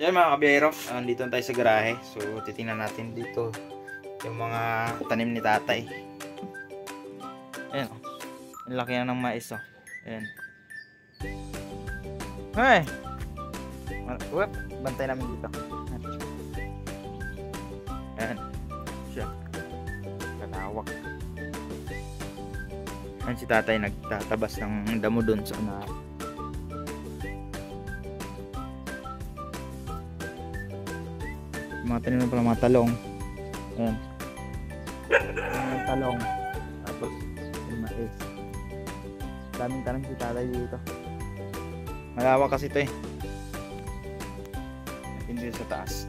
Yan mga kabiyero, dito tayo sa garahe. So titingnan natin dito yung mga tanim ni tatay. Ayan oh. Ang laki yan ng mais oh. Ayan. Hey! Whoop, bantay namin dito. Ayan. Siya. Kalawak. Ayan si tatay nagtatabas ng damo dun sa unahan. Mga tanim pala mga talong. Ayan. Mga talong. Tapos yung mais. Daming tanim si tatay dito. Malawak kasi ito eh. Hindi sa taas.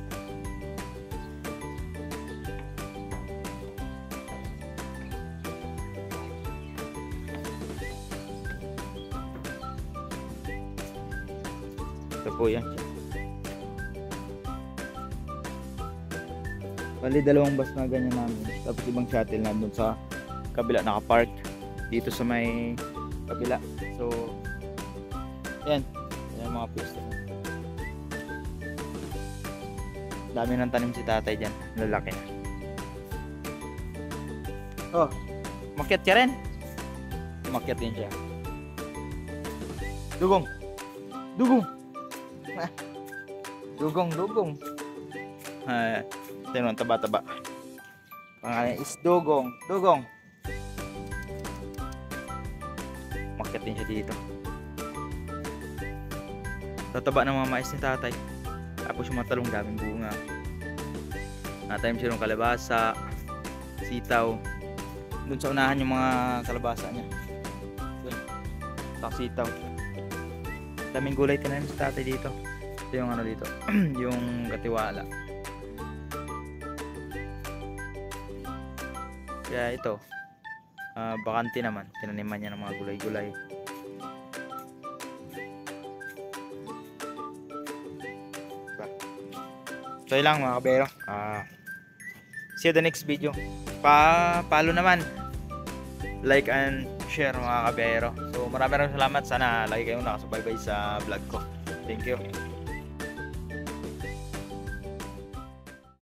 Ito po yan. Bali dalawang bus na ganyan namin. Tapos ibang shuttle na doon sa kabila nakapark. Dito sa may kabila. So, yan. Yan mga pwesto. Dami ng tanim si tatay dyan. Lalaki na. Oh, umakyat ka rin. Umakyat din siya. Dugong. Dugong. Dugong. Ito yung taba-taba. Pangalan is Dugong. Dugong. Umakyat din siya dito. Tataba ng mga mais ni tatay. Tapos yung mga talong daming bunga. Natayim siya ng kalabasa, sitaw. Doon sa unahan yung mga kalabasa niya. Doon. Tapos sitaw. Daming gulay tinanim sa tatay dito. Ito yung ano dito. Yung katiwala. Kaya ito. Bakante naman. Tinaniman niya ng mga gulay-gulay. So yun lang mga kabero. See you the next video. Follow naman, like and share mga kabero. So maraming salamat. Sana lagi kayong nakasubaybay sa vlog ko. Thank you.